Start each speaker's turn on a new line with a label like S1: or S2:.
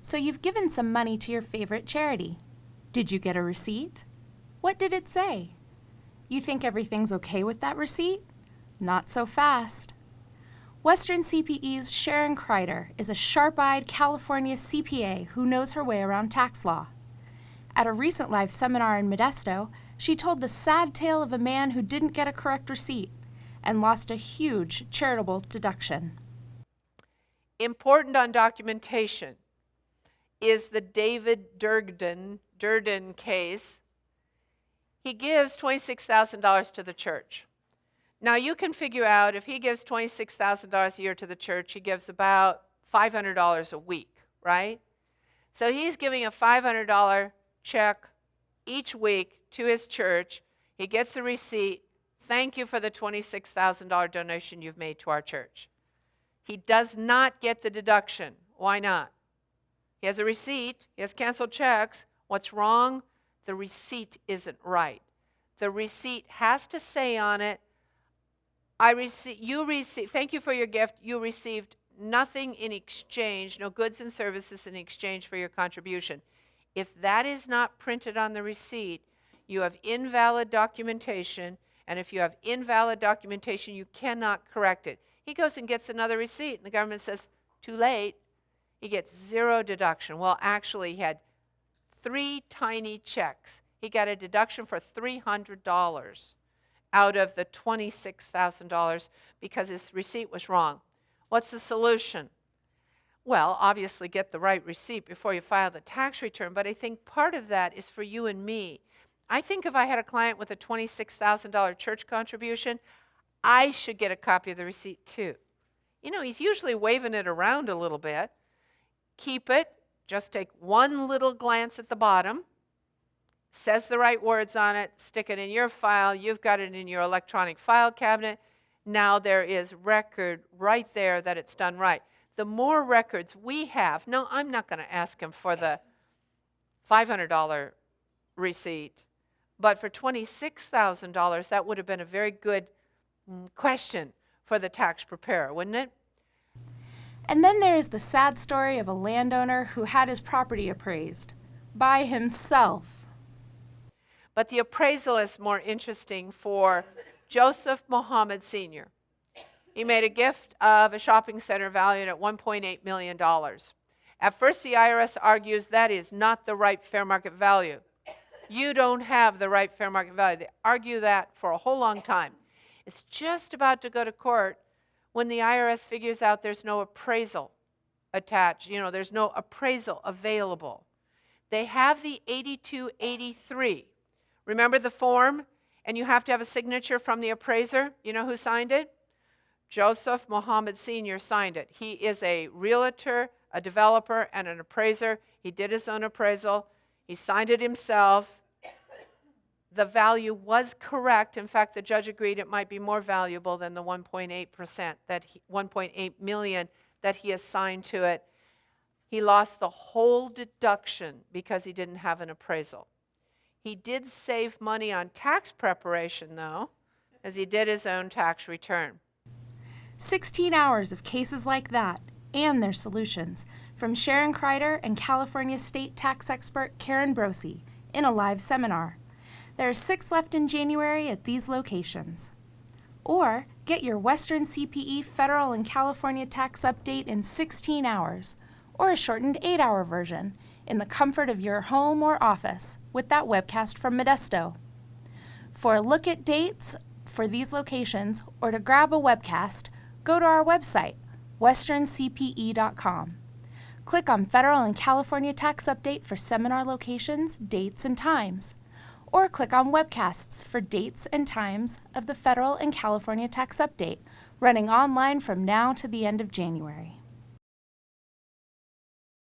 S1: So you've given some money to your favorite charity. Did you get a receipt? What did it say? You think everything's okay with that receipt? Not so fast. Western CPE's Sharon Kreider is a sharp-eyed California CPA who knows her way around tax law. At a recent live seminar in Modesto, she told the sad tale of a man who didn't get a correct receipt and lost a huge charitable deduction.
S2: Important on documentation is the David Durden case. He gives $26,000 to the church. Now you can figure out if he gives $26,000 a year to the church, he gives about $500 a week, right? So he's giving a $500 check each week to his church. He gets a receipt. Thank you for the $26,000 donation you've made to our church. He does not get the deduction. Why not? He has a receipt. He has canceled checks. What's wrong? The receipt isn't right. The receipt has to say on it, thank you for your gift. You received nothing in exchange, no goods and services in exchange for your contribution. If that is not printed on the receipt, you have invalid documentation, and if you have invalid documentation, you cannot correct it. He goes and gets another receipt, and the government says, too late. He gets zero deduction. Well, actually, he had 3 tiny checks. He got a deduction for $300 out of the $26,000 because his receipt was wrong. What's the solution? Well, obviously get the right receipt before you file the tax return, but I think part of that is for you and me. I think if I had a client with a $26,000 church contribution, I should get a copy of the receipt too. You know, he's usually waving it around a little bit. Keep it. Just take one little glance at the bottom. Says the right words on it. Stick it in your file. You've got it in your electronic file cabinet. Now there is record right there that it's done right. The more records we have, no, I'm not going to ask him for the $500 receipt, but for $26,000, that would have been a very good question for the tax preparer, wouldn't it?
S1: And then there is the sad story of a landowner who had his property appraised by himself.
S2: But the appraisal is more interesting for Joseph Muhammad Sr. He made a gift of a shopping center valued at $1.8 million. At first, the IRS argues that is not the right fair market value. You don't have the right fair market value. They argue that for a whole long time. It's just about to go to court when the IRS figures out there's no appraisal attached. You know, there's no appraisal available. They have the 8283. Remember the form? And you have to have a signature from the appraiser. You know who signed it? Joseph Muhammad Sr. signed it. He is a realtor, a developer, and an appraiser. He did his own appraisal. He signed it himself. The value was correct. In fact, the judge agreed it might be more valuable than the 1.8%, $1.8 million that he assigned to it. He lost the whole deduction because he didn't have an appraisal. He did save money on tax preparation, though, as he did his own tax return.
S1: 16 hours of cases like that and their solutions from Sharon Kreider and California state tax expert Karen Brosi in a live seminar. There are 6 left in January at these locations. Or get your Western CPE federal and California tax update in 16 hours, or a shortened 8-hour version in the comfort of your home or office with that webcast from Modesto. For a look at dates for these locations or to grab a webcast, go to our website, westerncpe.com. Click on Federal and California Tax Update for seminar locations, dates, and times, or click on webcasts for dates and times of the Federal and California Tax Update, running online from now to the end of January.